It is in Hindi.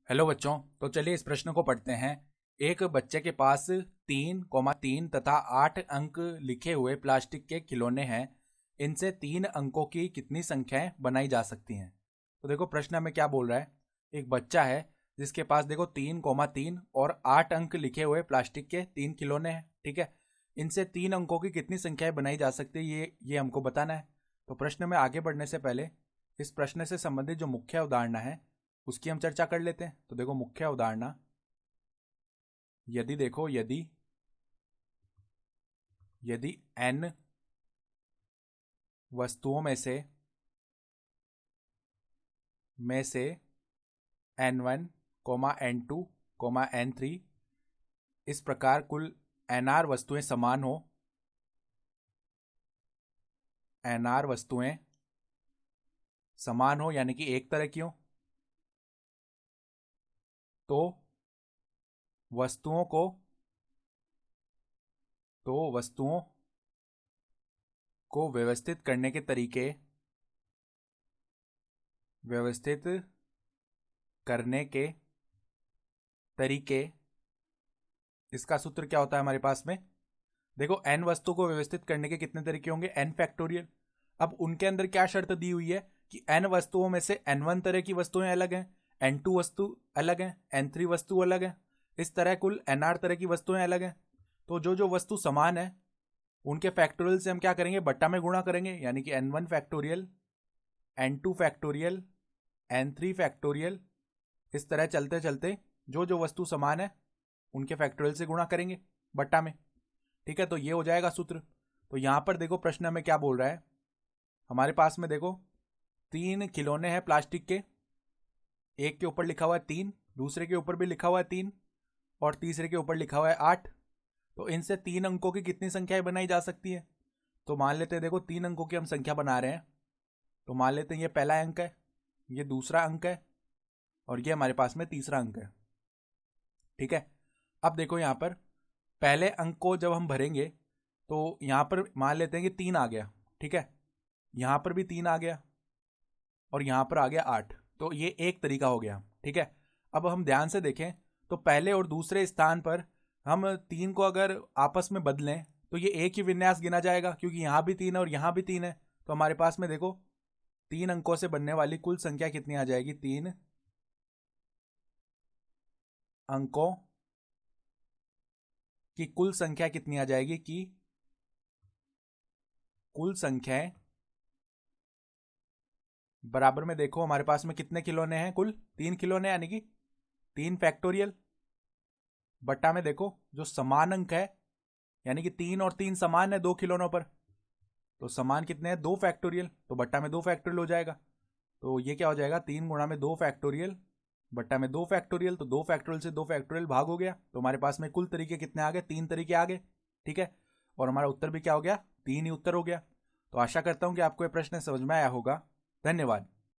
हेलो बच्चों। तो चलिए इस प्रश्न को पढ़ते हैं। एक बच्चे के पास 3,3 तथा 8 अंक लिखे हुए प्लास्टिक के खिलौने हैं। इनसे 3 अंकों की कितनी संख्याएं बनाई जा सकती हैं? तो देखो प्रश्न में क्या बोल रहा है। एक बच्चा है जिसके पास देखो 3,3 और 8 अंक लिखे हुए प्लास्टिक के 3 खिलौने हैं। ठीक है, इनसे 3 अंकों की कितनी संख्याएं बनाई जा सकती है ये हमको बताना है। तो प्रश्न में आगे बढ़ने से पहले इस प्रश्न से संबंधित जो मुख्य अवधारणा है उसकी हम चर्चा कर लेते हैं। तो देखो मुख्य अवधारणा, यदि देखो यदि यदि n वस्तुओं में से n1, n2, n3 इस प्रकार कुल nr वस्तुएं समान हो, nr वस्तुएं समान हो यानी कि एक तरह की हो, तो वस्तुओं को तो वस्तुओं को व्यवस्थित करने के तरीके, इसका सूत्र क्या होता है हमारे पास में। देखो n वस्तु को व्यवस्थित करने के कितने तरीके होंगे, n फैक्टोरियल। अब उनके अंदर क्या शर्त दी हुई है कि n वस्तुओं में से n1 तरह की वस्तुएं अलग हैं, n2 वस्तु अलग है, n3 वस्तु अलग है, इस तरह कुल nr तरह की वस्तुएं अलग हैं। तो जो जो वस्तु समान है उनके फैक्टोरियल से हम क्या करेंगे, बट्टा में गुणा करेंगे, यानी कि n1 factorial, n2 factorial, n3 factorial, इस तरह चलते चलते जो जो वस्तु समान है उनके फैक्टोरियल से गुणा करेंगे बट्टा में। ठीक है, तो ये हो जाएगा सूत्र। तो यहां पर देखो प्रश्न में क्या बोल रहा है, हमारे पास में देखो 3 खिलौने हैं प्लास्टिक के, एक के ऊपर लिखा हुआ है 3, दूसरे के ऊपर भी लिखा हुआ है 3 और तीसरे के ऊपर लिखा हुआ है 8। तो इनसे 3 अंकों की कितनी संख्याएं बनाई जा सकती है। तो मान लेते हैं देखो 3 अंकों की हम संख्या बना रहे हैं। तो मान लेते हैं ये पहला अंक है, ये दूसरा अंक है और ये हमारे पास में तीसरा अंक है। ठीक है, अब देखो यहाँ पर पहले अंक को जब हम भरेंगे तो यहाँ पर मान लेते हैं कि 3 आ गया। ठीक है, यहाँ पर भी 3 आ गया और यहाँ पर आ गया 8। तो ये एक तरीका हो गया। ठीक है, अब हम ध्यान से देखें तो पहले और दूसरे स्थान पर हम 3 को अगर आपस में बदलें तो ये एक ही विन्यास गिना जाएगा, क्योंकि यहाँ भी 3 है और यहाँ भी 3 है। तो हमारे पास में देखो 3 अंकों से बनने वाली कुल संख्या कितनी आ जाएगी, 3 अंकों की कुल संख्या कितनी आ जाएगी कि कुल संख्याएं बराबर में देखो हमारे पास में कितने खिलौने हैं, कुल 3 खिलौने यानी कि 3 फैक्टोरियल बट्टा में देखो जो समान अंक है, यानी कि 3 और 3 समान है 2 खिलौनों पर, तो समान कितने हैं 2 फैक्टोरियल, तो बट्टा में 2 फैक्टोरियल हो जाएगा। तो ये क्या हो जाएगा, 3 गुणा में 2 फैक्टोरियल बट्टा में 2 फैक्टोरियल। तो 2 फैक्टोरियल से 2 फैक्टोरियल भाग हो गया, तो हमारे पास में कुल तरीके कितने आ गए, 3 तरीके आ गए। ठीक है, और हमारा उत्तर भी क्या हो गया, 3 ही उत्तर हो गया। तो आशा करता हूं कि आपको ये प्रश्न समझ में आया होगा। धन्यवाद।